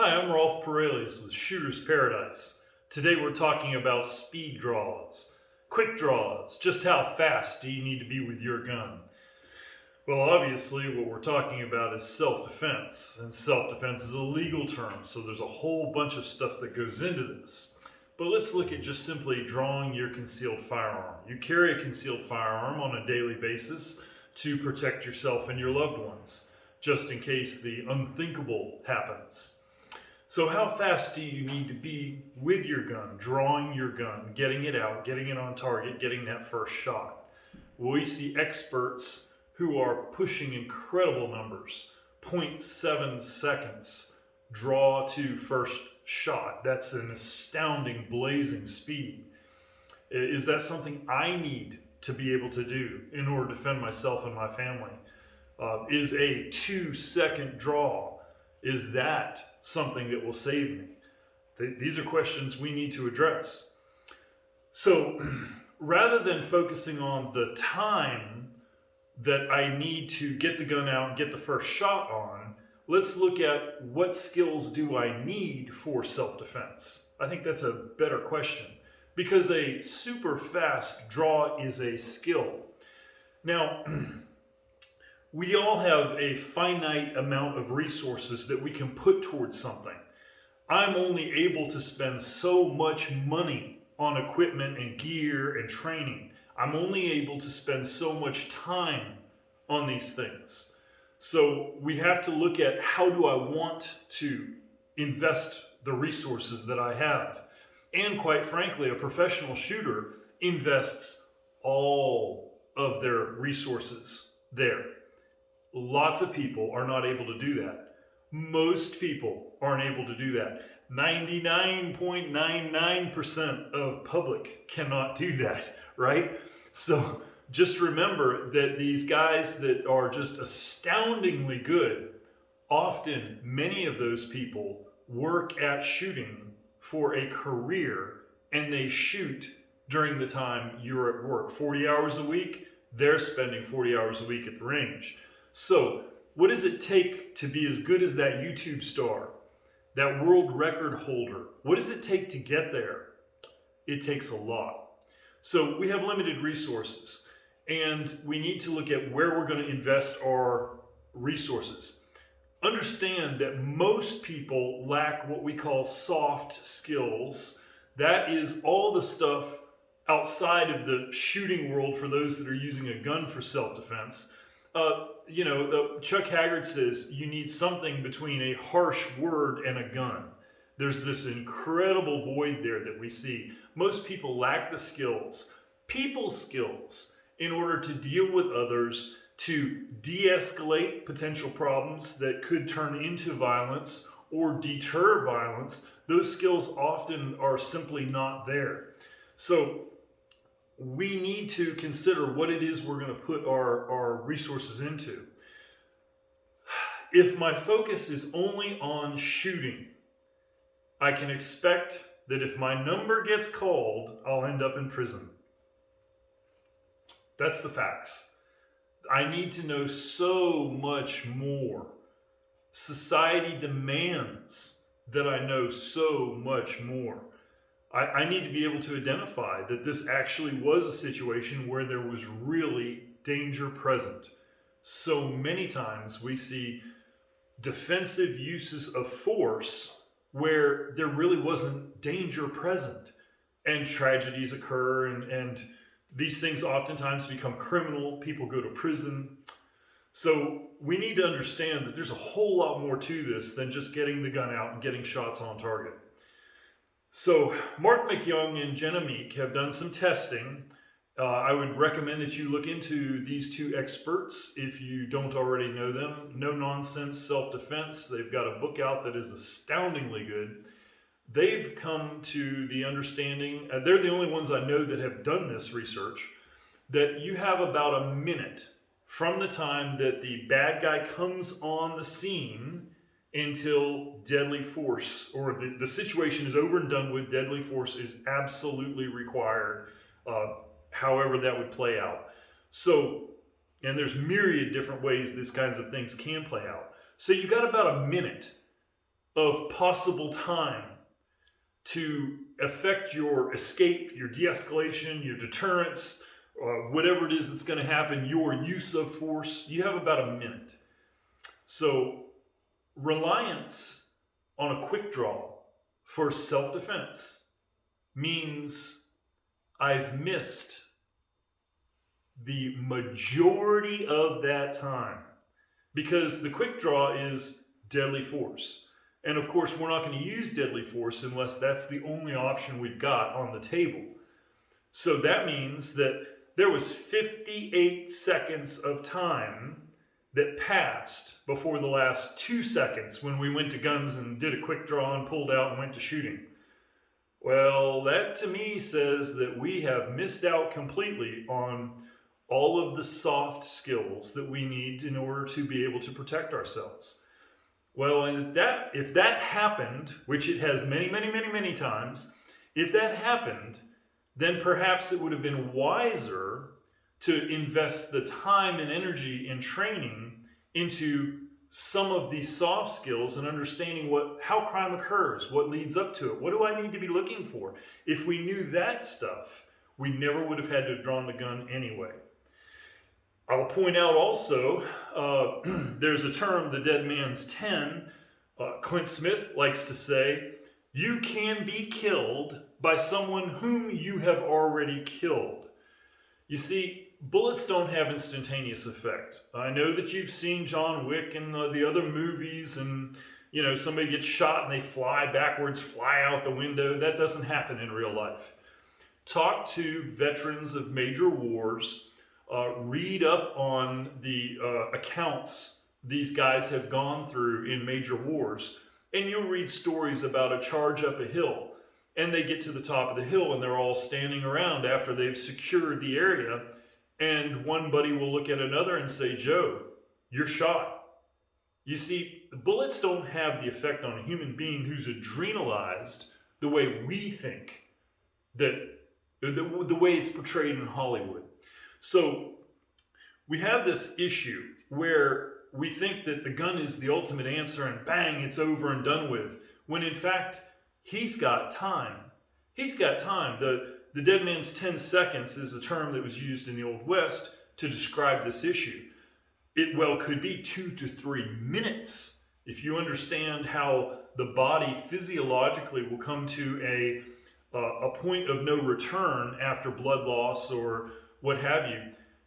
Hi, I'm Rolf Perelius with Shooter's Paradise. Today we're talking about speed draws. Quick draws. Just how fast do you need to be with your gun? Well, obviously what we're talking about is self-defense, and self-defense is a legal term, so there's a whole bunch of stuff that goes into this. But let's look at just simply drawing your concealed firearm. You carry a concealed firearm on a daily basis to protect yourself and your loved ones, just in case the unthinkable happens. So how fast do you need to be with your gun, drawing your gun, getting it out, getting it on target, getting that first shot? Well, we see experts who are pushing incredible numbers, zero point 0.7 seconds draw to first shot. That's an astounding, blazing speed. Is that something I need to be able to do in order to defend myself and my family? Is a 2-second draw, is that something that will save me? These are questions we need to address. So rather than focusing on the time that I need to get the gun out and get the first shot on, let's look at what skills do I need for self-defense. I think that's a better question, because a super fast draw is a skill. Now, we all have a finite amount of resources that we can put towards something. I'm only able to spend so much money on equipment and gear and training. I'm only able to spend so much time on these things. So we have to look at, how do I want to invest the resources that I have? And quite frankly, a professional shooter invests all of their resources there. Lots of people are not able to do that. Most people aren't able to do that. 99.99% of public cannot do that, right? So just remember that these guys that are just astoundingly good, often many of those people work at shooting for a career, and they shoot during the time you're at work. 40 hours a week, they're spending 40 hours a week at the range. So what does it take to be as good as that YouTube star, that world record holder? What does it take to get there? It takes a lot. So we have limited resources, and we need to look at where we're going to invest our resources. Understand that most people lack what we call soft skills. That is all the stuff outside of the shooting world for those that are using a gun for self-defense. Chuck Haggard says you need something between a harsh word and a gun. There's this incredible void there that we see. Most people lack the skills, people skills, in order to deal with others, to de-escalate potential problems that could turn into violence or deter violence. Those skills often are simply not there. So we need to consider what it is we're going to put our resources into. If my focus is only on shooting, I can expect that if my number gets called, I'll end up in prison. That's the facts. I need to know so much more. Society demands that I know so much more. I need to be able to identify that this actually was a situation where there was really danger present. So many times we see defensive uses of force where there really wasn't danger present, and tragedies occur, and these things oftentimes become criminal. People go to prison. So we need to understand that there's a whole lot more to this than just getting the gun out and getting shots on target. So Mark McYoung and Jenna Meek have done some testing. I would recommend that you look into these two experts if you don't already know them. No Nonsense Self-Defense. They've got a book out that is astoundingly good. They've come to the understanding, they're the only ones I know that have done this research, that you have about a minute from the time that the bad guy comes on the scene until deadly force, or the situation is over and done with. Deadly force is absolutely required, however that would play out. So, and there's myriad different ways these kinds of things can play out. So you got about a minute of possible time to affect your escape, your de-escalation, your deterrence, whatever it is that's going to happen, your use of force, you have about a minute. So reliance on a quick draw for self-defense means I've missed the majority of that time, because the quick draw is deadly force. And of course, we're not going to use deadly force unless that's the only option we've got on the table. So that means that there was 58 seconds of time that passed before the last 2 seconds when we went to guns and did a quick draw and pulled out and went to shooting. Well, that to me says that we have missed out completely on all of the soft skills that we need in order to be able to protect ourselves. Well, and if that happened, which it has many times, if that happened, then perhaps it would have been wiser to invest the time and energy in training into some of these soft skills and understanding how crime occurs, what leads up to it, what do I need to be looking for. If we knew that stuff, we never would have had to have drawn the gun anyway. I'll point out also, there's a term, the dead man's 10. Clint Smith likes to say, you can be killed by someone whom you have already killed. You see, bullets don't have instantaneous effect. I know that you've seen John Wick and the other movies, and somebody gets shot and they fly backwards, fly out the window. That doesn't happen in real life. Talk to veterans of major wars. Read up on the accounts these guys have gone through in major wars, and you'll read stories about a charge up a hill, and they get to the top of the hill and they're all standing around after they've secured the area, and one buddy will look at another and say, Joe, you're shot. You see, the bullets don't have the effect on a human being who's adrenalized the way we think, that the way it's portrayed in Hollywood. So we have this issue where we think that the gun is the ultimate answer and bang, it's over and done with, when in fact, he's got time. He's got time. The dead man's 10 seconds is a term that was used in the Old West to describe this issue. It well could be 2 to 3 minutes if you understand how the body physiologically will come to a point of no return after blood loss or what have you.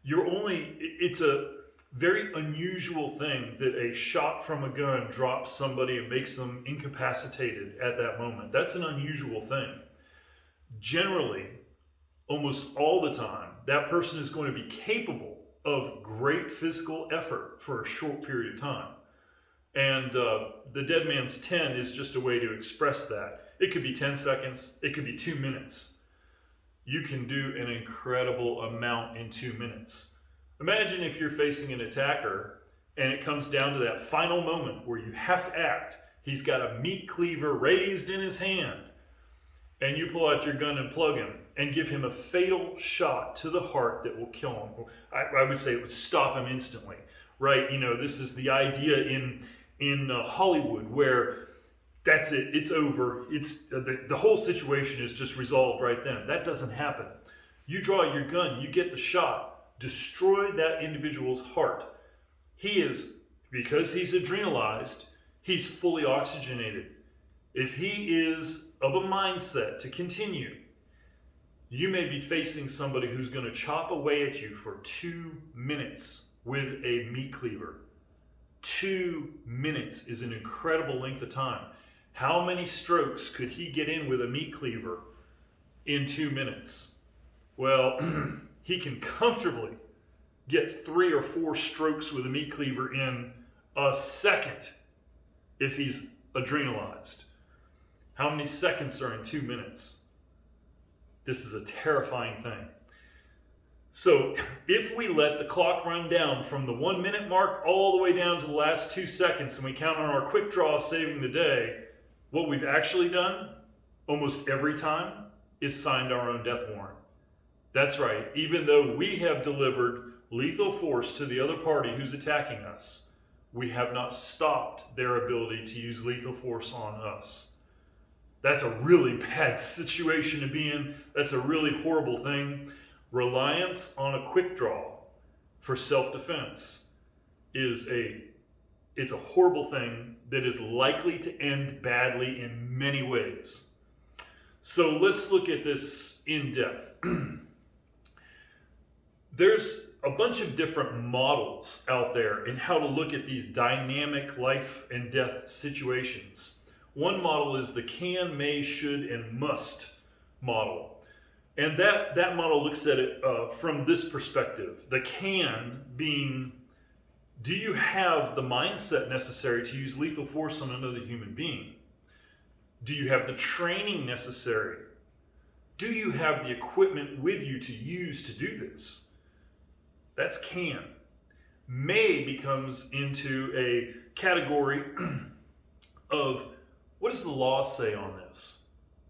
It's a very unusual thing that a shot from a gun drops somebody and makes them incapacitated at that moment. That's an unusual thing. Generally, almost all the time, that person is going to be capable of great physical effort for a short period of time. And the dead man's 10 is just a way to express that. It could be 10 seconds, it could be 2 minutes. You can do an incredible amount in 2 minutes. Imagine if you're facing an attacker and it comes down to that final moment where you have to act. He's got a meat cleaver raised in his hand, and you pull out your gun and plug him and give him a fatal shot to the heart that will kill him. I would say it would stop him instantly, right? This is the idea in Hollywood where that's it, it's over. It's the whole situation is just resolved right then. That doesn't happen. You draw your gun, you get the shot, destroy that individual's heart. Because he's adrenalized, he's fully oxygenated. If he is of a mindset to continue, you may be facing somebody who's going to chop away at you for 2 minutes with a meat cleaver. 2 minutes is an incredible length of time. How many strokes could he get in with a meat cleaver in 2 minutes? Well, he can comfortably get 3 or 4 strokes with a meat cleaver in a second if he's adrenalized. How many seconds are in 2 minutes? This is a terrifying thing. So if we let the clock run down from the 1 minute mark all the way down to the last 2 seconds, and we count on our quick draw saving the day, what we've actually done almost every time is signed our own death warrant. That's right. Even though we have delivered lethal force to the other party who's attacking us, we have not stopped their ability to use lethal force on us. That's a really bad situation to be in. That's a really horrible thing. Reliance on a quick draw for self-defense it's a horrible thing that is likely to end badly in many ways. So let's look at this in depth. There's a bunch of different models out there in how to look at these dynamic life and death situations. One model is the can, may, should, and must model. And that model looks at it from this perspective. The can being, do you have the mindset necessary to use lethal force on another human being? Do you have the training necessary? Do you have the equipment with you to use to do this? That's can. May becomes into a category of, what does the law say on this?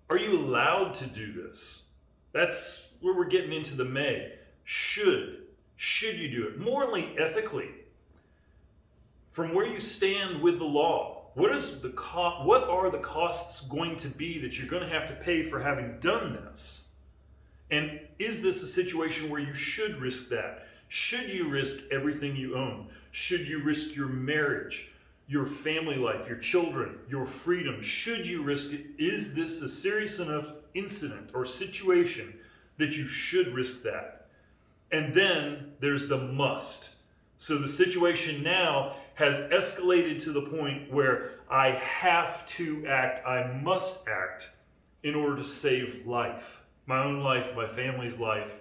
Are you allowed to do this? That's where we're getting into the may. Should you do it? Morally, ethically, from where you stand with the law, what are the costs going to be that you're going to have to pay for having done this? And is this a situation where you should risk that? Should you risk everything you own? Should you risk your marriage, your family life, your children, your freedom? Should you risk it? Is this a serious enough incident or situation that you should risk that? And then there's the must. So the situation now has escalated to the point where I have to act, I must act in order to save life, my own life, my family's life.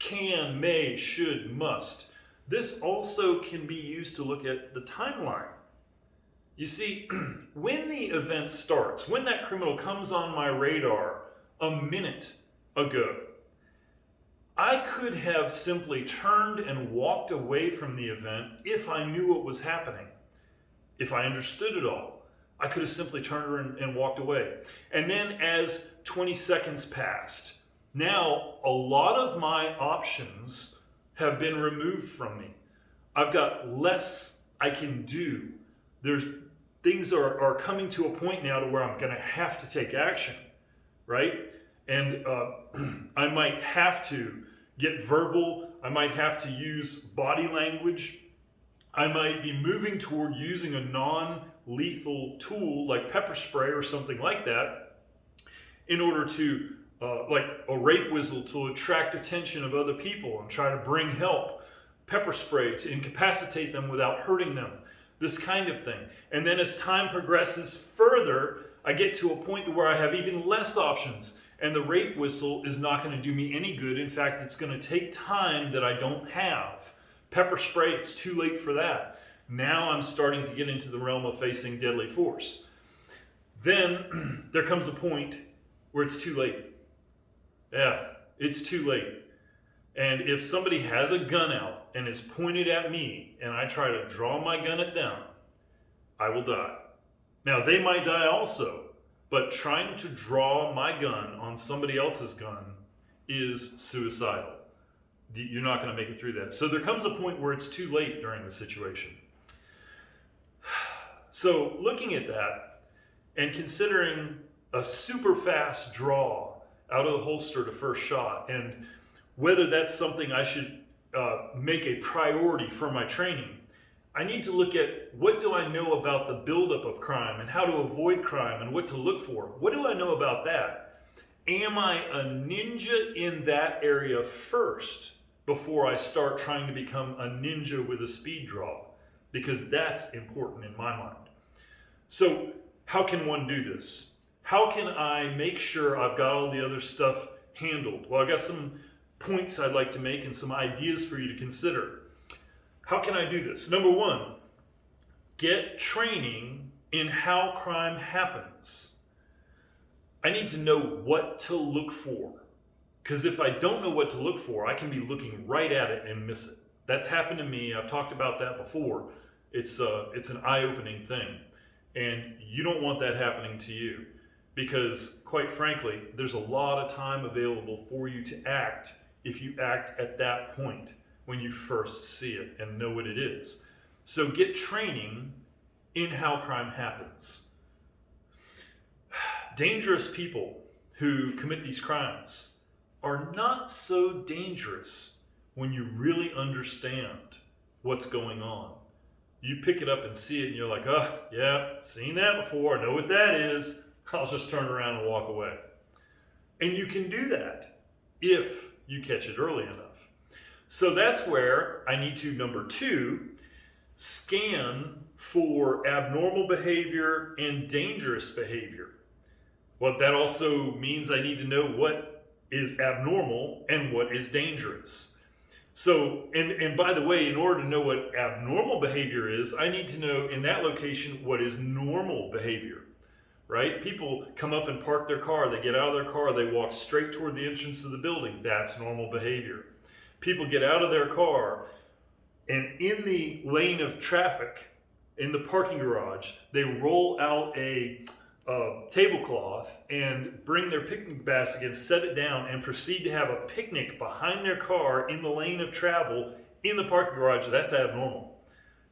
Can, may, should, must. This also can be used to look at the timeline. You see, when the event starts, when that criminal comes on my radar a minute ago, I could have simply turned and walked away from the event if I knew what was happening. If I understood it all, I could have simply turned and walked away. And then as 20 seconds passed, now a lot of my options have been removed from me. I've got less I can do. Things are coming to a point now to where I'm going to have to take action, right? And I might have to get verbal. I might have to use body language. I might be moving toward using a non-lethal tool like pepper spray or something like that in order to, like a rape whistle, to attract attention of other people and try to bring help. Pepper spray to incapacitate them without hurting them. This kind of thing. And then as time progresses further, I get to a point where I have even less options. And the rape whistle is not going to do me any good. In fact, it's going to take time that I don't have. Pepper spray, it's too late for that. Now I'm starting to get into the realm of facing deadly force. Then there comes a point where it's too late. Yeah, it's too late. And if somebody has a gun out and is pointed at me and I try to draw my gun at them, I will die. Now, they might die also, but trying to draw my gun on somebody else's gun is suicidal. You're not going to make it through that. So there comes a point where it's too late during the situation. So looking at that and considering a super fast draw out of the holster to first shot, and whether that's something I should make a priority for my training, I need to look at what do I know about the buildup of crime and how to avoid crime and what to look for. What do I know about that? Am I a ninja in that area first before I start trying to become a ninja with a speed draw? Because that's important in my mind. So how can one do this? How can I make sure I've got all the other stuff handled? Well, I got some points I'd like to make and some ideas for you to consider. How can I do this? Number one, get training in how crime happens. I need to know what to look for. Because if I don't know what to look for, I can be looking right at it and miss it. That's happened to me. I've talked about that before. It's an eye-opening thing. And you don't want that happening to you. Because, quite frankly, there's a lot of time available for you to act if you act at that point when you first see it and know what it is. So get training in how crime happens. Dangerous people who commit these crimes are not so dangerous when you really understand what's going on. You pick it up and see it and you're like, oh, yeah, seen that before. I know what that is. I'll just turn around and walk away. And you can do that if you catch it early enough. So that's where I need to, number 2, scan for abnormal behavior and dangerous behavior. Well, that also means I need to know what is abnormal and what is dangerous. So, and by the way, in order to know what abnormal behavior is, I need to know in that location what is normal behavior, right? People come up and park their car, they get out of their car, they walk straight toward the entrance of the building. That's normal behavior. People get out of their car and in the lane of traffic, in the parking garage, they roll out a tablecloth and bring their picnic basket and set it down and proceed to have a picnic behind their car in the lane of travel in the parking garage. That's abnormal.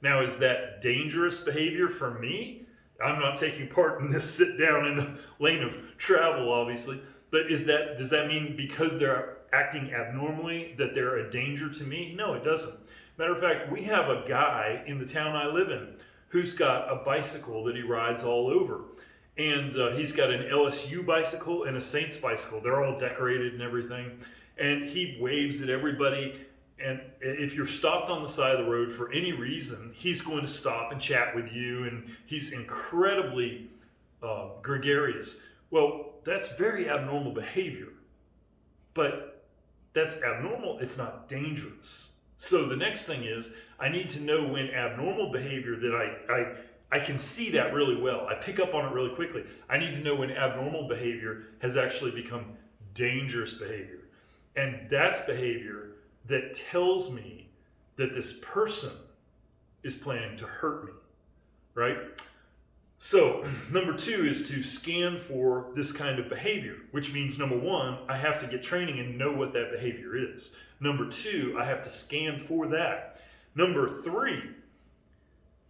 Now, is that dangerous behavior for me? I'm not taking part in this sit down in the lane of travel, obviously, but does that mean because they're acting abnormally that they're a danger to me? No, it doesn't. Matter of fact, we have a guy in the town I live in who's got a bicycle that he rides all over. And he's got an LSU bicycle and a Saints bicycle. They're all decorated and everything. And he waves at everybody. And if you're stopped on the side of the road for any reason, he's going to stop and chat with you. And he's incredibly gregarious. Well, that's very abnormal behavior. But that's abnormal. It's not dangerous. So the next thing is I need to know when abnormal behavior that I can see that really well. I pick up on it really quickly. I need to know when abnormal behavior has actually become dangerous behavior. And that's behavior that tells me that this person is planning to hurt me, right? So number 2 is to scan for this kind of behavior, which means number 1, I have to get training and know what that behavior is. Number 2, I have to scan for that. Number 3,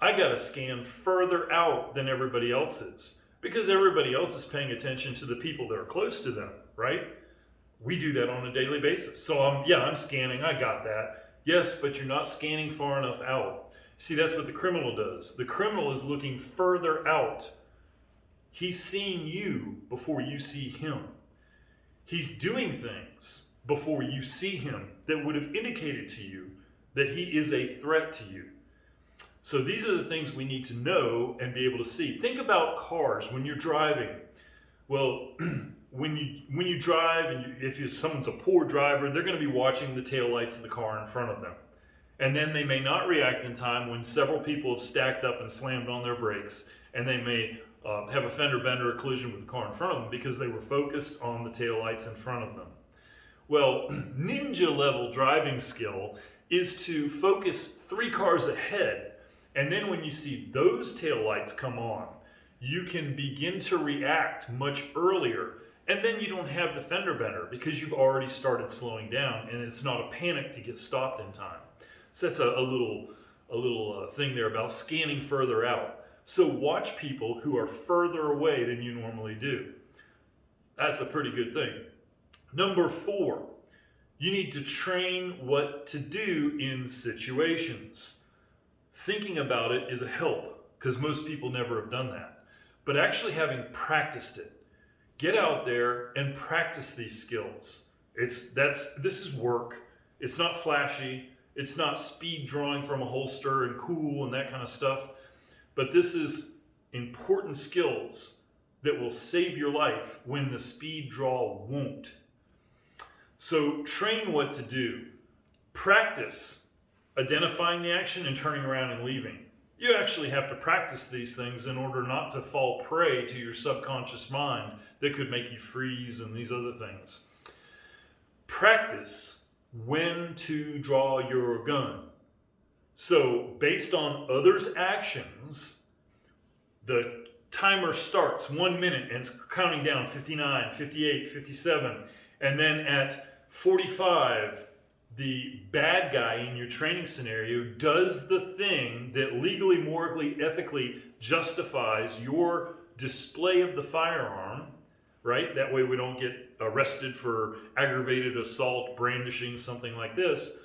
I got to scan further out than everybody else is because everybody else is paying attention to the people that are close to them, right? We do that on a daily basis. So I'm scanning. I got that. Yes, but you're not scanning far enough out. See, that's what the criminal does. The criminal is looking further out. He's seeing you before you see him. He's doing things before you see him that would have indicated to you that he is a threat to you. So these are the things we need to know and be able to see. Think about cars when you're driving. Well, when you drive, and if someone's a poor driver, they're going to be watching the taillights of the car in front of them. And then they may not react in time when several people have stacked up and slammed on their brakes, and they may have a fender bender or collision with the car in front of them because they were focused on the taillights in front of them. Well, ninja level driving skill is to focus 3 cars ahead. And then when you see those taillights come on, you can begin to react much earlier. And then you don't have the fender bender because you've already started slowing down and it's not a panic to get stopped in time. So that's a little thing there about scanning further out. So watch people who are further away than you normally do. That's a pretty good thing. Number 4, you need to train what to do in situations. Thinking about it is a help because most people never have done that. But actually having practiced it, get out there and practice these skills. This is work. It's not flashy. It's not speed drawing from a holster and cool and that kind of stuff. But this is important skills that will save your life when the speed draw won't. So train what to do. Practice identifying the action and turning around and leaving. You actually have to practice these things in order not to fall prey to your subconscious mind that could make you freeze and these other things. Practice when to draw your gun. So based on others' actions, the timer starts 1 minute and it's counting down 59, 58, 57, and then at 45, the bad guy in your training scenario does the thing that legally, morally, ethically justifies your display of the firearm, right? That way we don't get arrested for aggravated assault, brandishing, something like this.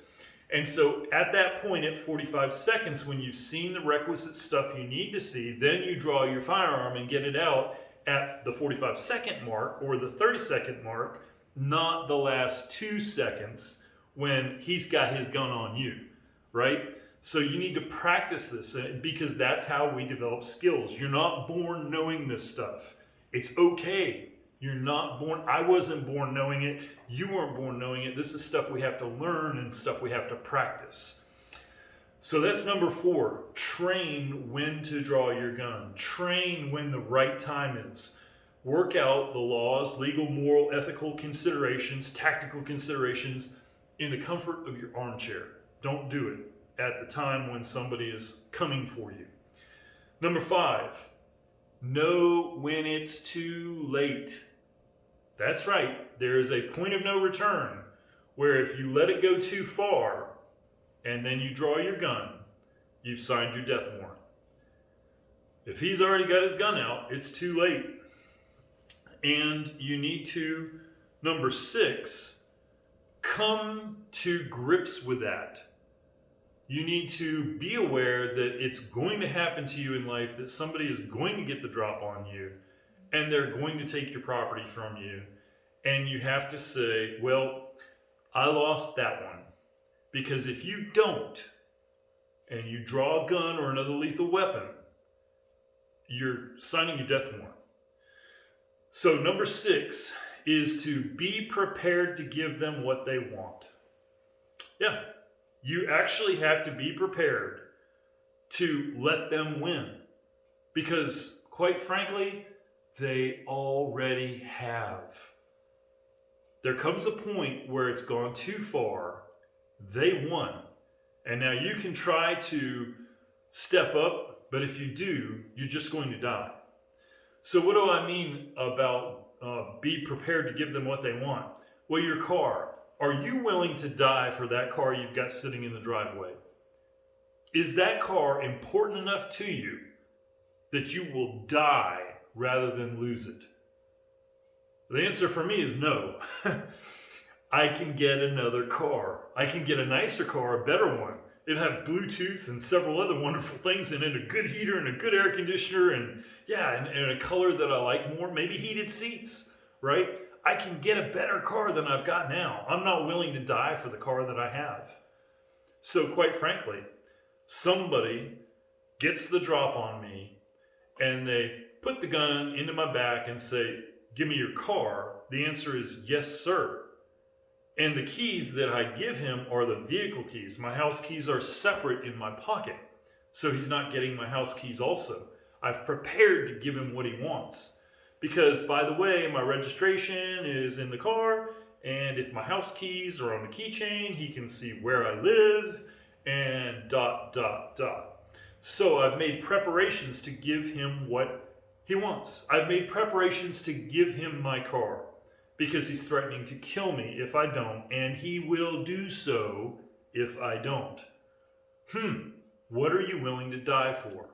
And so at that point, at 45 seconds, when you've seen the requisite stuff you need to see, then you draw your firearm and get it out at the 45-second mark or the 30-second mark, not the last 2 seconds when he's got his gun on you, right? So you need to practice this because that's how we develop skills. You're not born knowing this stuff. It's okay. You're not born. I wasn't born knowing it. You weren't born knowing it. This is stuff we have to learn and stuff we have to practice. So that's number 4. Train when to draw your gun. Train when the right time is. Work out the laws, legal, moral, ethical considerations, tactical considerations in the comfort of your armchair. Don't do it at the time when somebody is coming for you. Number 5, know when it's too late. That's right. There is a point of no return where if you let it go too far and then you draw your gun, you've signed your death warrant. If he's already got his gun out, it's too late. And you need to, number 6, come to grips with that. You need to be aware that it's going to happen to you in life, that somebody is going to get the drop on you, and they're going to take your property from you. And you have to say, well, I lost that one. Because if you don't, and you draw a gun or another lethal weapon, you're signing your death warrant. So number 6 is to be prepared to give them what they want. Yeah, you actually have to be prepared to let them win. Because quite frankly, they already have. There comes a point where it's gone too far. They won. And now you can try to step up, but if you do, you're just going to die. So what do I mean about be prepared to give them what they want? Well, your car. Are you willing to die for that car you've got sitting in the driveway? Is that car important enough to you that you will die rather than lose it? The answer for me is no. I can get another car. I can get a nicer car, a better one. It'll have Bluetooth and several other wonderful things in it, a good heater and a good air conditioner, and and a color that I like more, maybe heated seats, right? I can get a better car than I've got now. I'm not willing to die for the car that I have. So quite frankly, somebody gets the drop on me and they put the gun into my back and say, give me your car. The answer is yes, sir. And the keys that I give him are the vehicle keys. My house keys are separate in my pocket. So he's not getting my house keys also. I've prepared to give him what he wants. Because, by the way, my registration is in the car, and if my house keys are on the keychain, he can see where I live, and ... So I've made preparations to give him what he wants. I've made preparations to give him my car, because he's threatening to kill me if I don't, and he will do so if I don't. What are you willing to die for?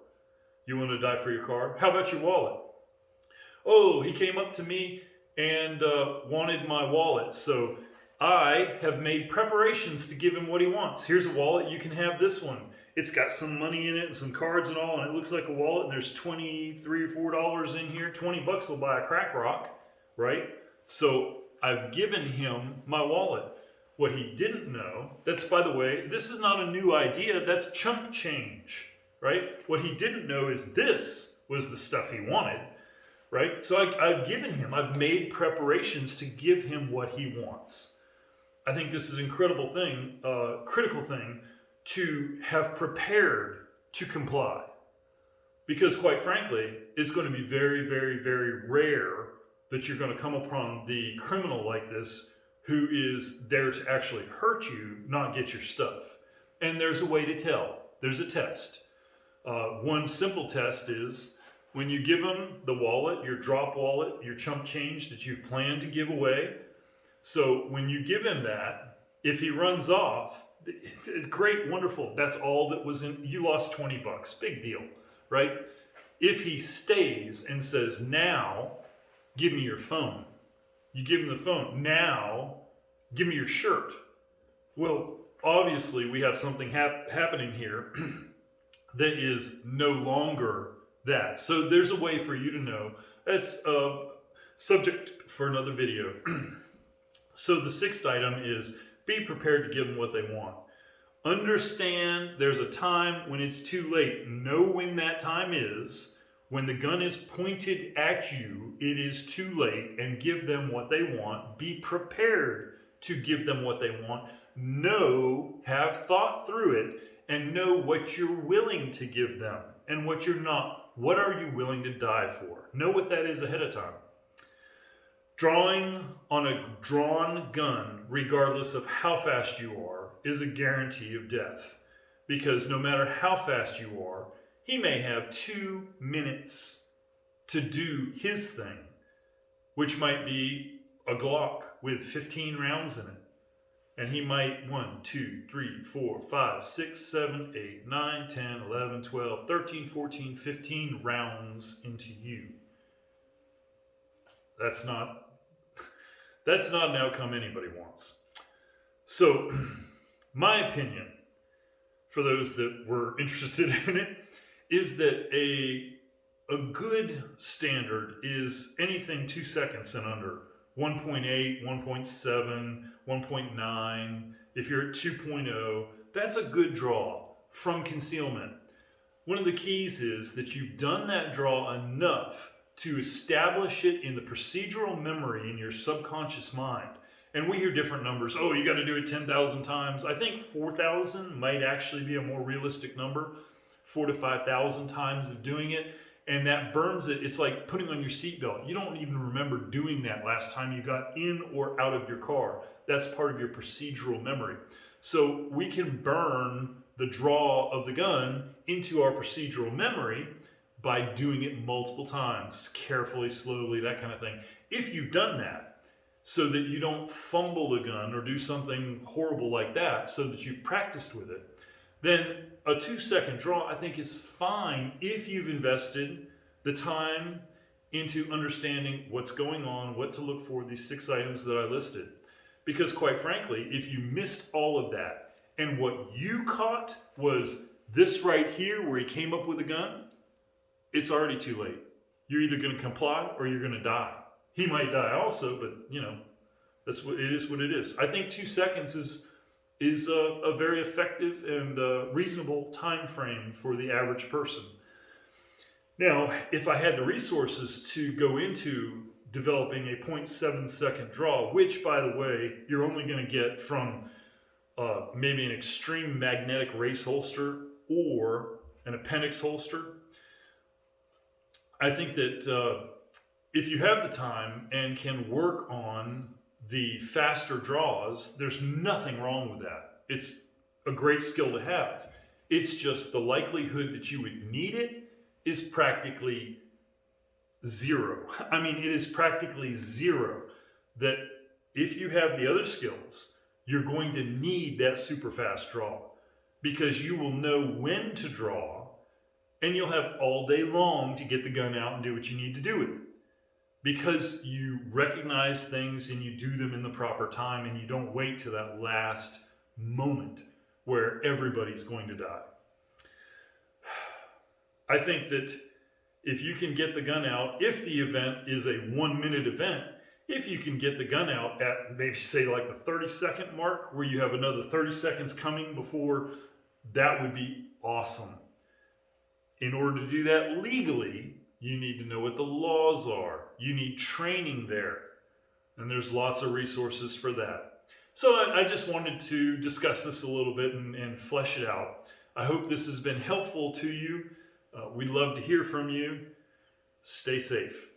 You want to die for your car? How about your wallet? Oh, he came up to me and wanted my wallet. So I have made preparations to give him what he wants. Here's a wallet. You can have this one. It's got some money in it and some cards and all, and it looks like a wallet, and there's $23 or $4 in here. $20 will buy a crack rock, right? So I've given him my wallet. What he didn't know, that's, by the way, this is not a new idea. That's chump change, right? What he didn't know is this was the stuff he wanted. Right? So I've given him, I've made preparations to give him what he wants. I think this is an incredible thing, critical thing to have prepared to comply. Because quite frankly, it's going to be very, very, very rare that you're going to come upon the criminal like this who is there to actually hurt you, not get your stuff. And there's a way to tell. There's a test. One simple test is, when you give them the wallet, your drop wallet, your chump change that you've planned to give away, so when you give him that, If he runs off, great, wonderful. That's all that was in. You lost $20. Big deal, right? If he stays and says, now, give me your phone. You give him the phone. Now, give me your shirt. Well, obviously, we have something happening here that is no longer that. So there's a way for you to know. That's a subject for another video. So the sixth item is be prepared to give them what they want. Understand there's a time when it's too late. Know when that time is. When the gun is pointed at you, it is too late, and give them what they want. Be prepared to give them what they want. Know, have thought through it, and know what you're willing to give them and what you're not. What are you willing to die for? Know what that is ahead of time. Drawing on a drawn gun, regardless of how fast you are, is a guarantee of death. Because no matter how fast you are, he may have 2 minutes to do his thing, which might be a Glock with 15 rounds in it. And he might 1, 2, 3, 4, 5, 6, 7, 8, 9, 10, 11, 12, 13, 14, 15 rounds into you. That's not an outcome anybody wants. So, my opinion, for those that were interested in it, is that a good standard is anything 2 seconds and under. 1.8, 1.7, 1.9. If you're at 2.0, that's a good draw from concealment. One of the keys is that you've done that draw enough to establish it in the procedural memory in your subconscious mind. And we hear different numbers. Oh, you got to do it 10,000 times. I think 4,000 might actually be a more realistic number. 4,000 to 5,000 times of doing it. And that burns it. It's like putting on your seatbelt. You don't even remember doing that last time you got in or out of your car. That's part of your procedural memory. So we can burn the draw of the gun into our procedural memory by doing it multiple times, carefully, slowly, that kind of thing. If you've done that, so that you don't fumble the gun or do something horrible like that, so that you've practiced with it, then a 2 second draw, I think, is fine if you've invested the time into understanding what's going on, what to look for, these 6 items that I listed. Because quite frankly, if you missed all of that, and what you caught was this right here where he came up with a gun, it's already too late. You're either going to comply or you're going to die. He might die also, but that's what it is. What it is. I think 2 seconds is a very effective and reasonable time frame for the average person. Now, if I had the resources to go into developing a 0.7 second draw, which, by the way, you're only going to get from maybe an extreme magnetic race holster or an appendix holster, I think that if you have the time and can work on the faster draws, there's nothing wrong with that. It's a great skill to have. It's just the likelihood that you would need it is practically zero. I mean, it is practically zero that if you have the other skills, you're going to need that super fast draw because you will know when to draw and you'll have all day long to get the gun out and do what you need to do with it. Because you recognize things and you do them in the proper time and you don't wait to that last moment where everybody's going to die. I think that if you can get the gun out, if the event is a 1 minute event, if you can get the gun out at maybe say like the 30-second mark where you have another 30 seconds coming before, that would be awesome. In order to do that legally, you need to know what the laws are. You need training there. And there's lots of resources for that. So I just wanted to discuss this a little bit and flesh it out. I hope this has been helpful to you. We'd love to hear from you. Stay safe.